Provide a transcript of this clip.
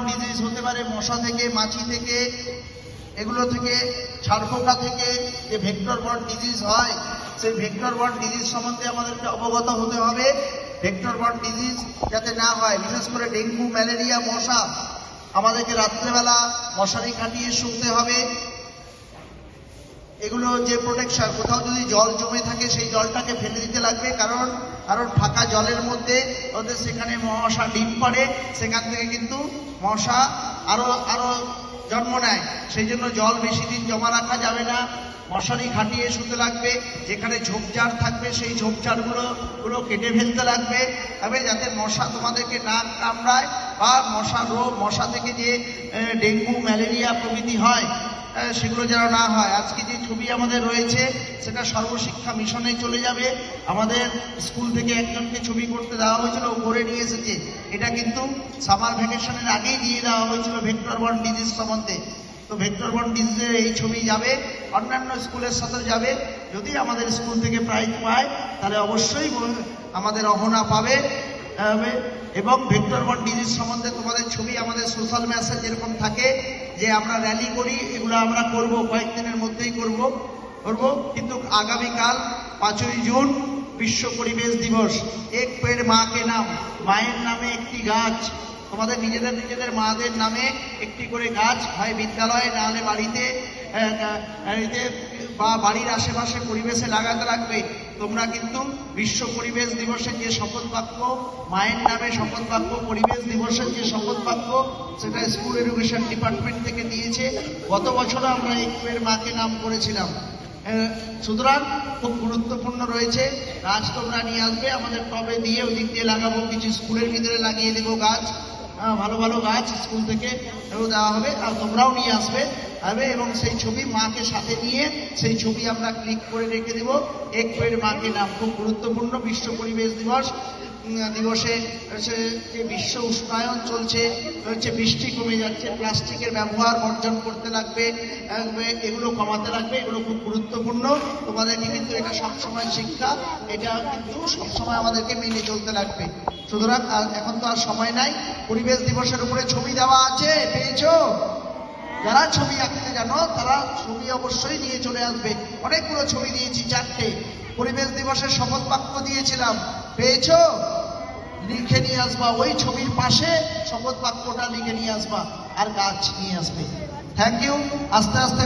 Disease হতে পারে মশা থেকে, মাছি থেকে, এগুলো থেকে, ছারপোকা থেকে যে ভেক্টর বর্ন ডিজিজ হয়, সেই ভেক্টর বর্ন ডিজিজ সম্বন্ধে আমাদেরকে অবগত হতে হবে। ভেক্টর বর্ন ডিজিজ যাতে না হয়, বিশেষ করে ডেঙ্গু, ম্যালেরিয়া, মশা, আমাদেরকে রাত্রেবেলা মশারি খাটিয়ে শুতে হবে। এগুলো যে প্রোটেকশন, কোথাও যদি জল জমে থাকে সেই জলটাকে ফেলে দিতে লাগবে, কারণ ফাঁকা জলের মধ্যে ওদের সেখানে মশা ডিম পাড়ে, সেখান থেকে কিন্তু মশা আরো জন্ম নেয়। সেই জন্য জল বেশি দিন জমা রাখা যাবে না, মশারি খাটিয়ে শুতে লাগবে। যেখানে ঝোপঝাড় থাকবে সেই ঝোপঝাড়গুলো কেটে ফেলতে লাগবে, তবে যাতে মশা তোমাদেরকে না কামড়ায়, বা মশা থেকে যে ডেঙ্গু, ম্যালেরিয়া প্রভৃতি হয় সেগুলো যেন না হয়। আজকে যে ছবি আমাদের রয়েছে সেটা সর্বশিক্ষা মিশনে চলে যাবে। আমাদের স্কুল থেকে একজনকে ছবি করতে দেওয়া হয়েছিল, ও করে নিয়ে এসেছে। এটা কিন্তু সামার ভ্যাকেশনের আগেই দিয়ে দেওয়া হয়েছিল ভেক্টর বর্ন ডিজিজ সম্বন্ধে। তো ভেক্টর বর্ন ডিজিজের এই ছবি যাবে, অন্যান্য স্কুলের সাথে যাবে। যদি আমাদের স্কুল থেকে প্রাইজ পায় তাহলে অবশ্যই আমাদের অহনা পাবে। এবং ভেক্টর বর্ন ডিজিজ সম্বন্ধে তোমাদের ছবি আমাদের সোশ্যাল মেসেজ যেরকম থাকে, যে আমরা র্যালি করি, এগুলো আমরা করব, কয়েকদিনের মধ্যেই করব। কিন্তু আগামীকাল 5ই জুন বিশ্ব পরিবেশ দিবস। এক পেড় মা কে নাম, মায়ের নামে একটি গাছ। তোমাদের নিজেদের মাদের নামে একটি করে গাছ, হয় বিদ্যালয়ে, না হলে বাড়িতে বা বাড়ির আশেপাশে পরিবেশে লাগাতে লাগবে। তোমরা কিন্তু বিশ্ব পরিবেশ দিবসের যে শপথ বাক্য, মায়ের নামে শপথ বাক্য, পরিবেশ দিবসের যে শপথ বাক্য, সেটা স্কুল এডুকেশন ডিপার্টমেন্ট থেকে দিয়েছে। গত বছরও আমরা এক পেড় মাকে নাম করেছিলাম। সুতরাং খুব গুরুত্বপূর্ণ রয়েছে। গাছ তোমরা নিয়ে আসবে, আমাদের টবে দিয়ে ওদিক দিয়ে লাগাবো, কিছু স্কুলের ভিতরে লাগিয়ে দেবো গাছ, ভালো ভালো গাছ স্কুল থেকে দেওয়া হবে, আর তোমরাও নিয়ে আসবে। এবং সেই ছবি মাকে সাথে নিয়ে সেই ছবি আমরা ক্লিক করে রেখে দেবো। এক পেড় মাকে নাম খুব গুরুত্বপূর্ণ। বিশ্ব পরিবেশ দিবসে যে বিশ্ব উষ্ণায়ন চলছে, বৃষ্টি কমে যাচ্ছে, প্লাস্টিকের ব্যবহার বর্জন করতে লাগবে, এগুলো কমাতে লাগবে। এগুলো খুব গুরুত্বপূর্ণ। তোমাদেরকে কিন্তু এটা সবসময় শিক্ষা, এটা কিন্তু সবসময় আমাদেরকে মেনে চলতে লাগবে। সুতরাং এখন তো আর সময় নাই। পরিবেশ দিবসের উপরে ছবি দেওয়া আছে, পেয়েছো? যারা ছবি আঁকতে জানো তারা ছবি অবশ্যই নিয়ে চলে আসবে। অনেকগুলো ছবি দিয়েছি, 4টে। পরিবেশ দিবসের শপথ বাক্য দিয়েছিলাম, পেয়েছো? লিখে নিয়ে আসবা, ওই ছবির পাশে শপথ বাক্যটা লিখে নিয়ে আসবা, আর গাছ নিয়ে আসবে। Thank you. আস্তে আস্তে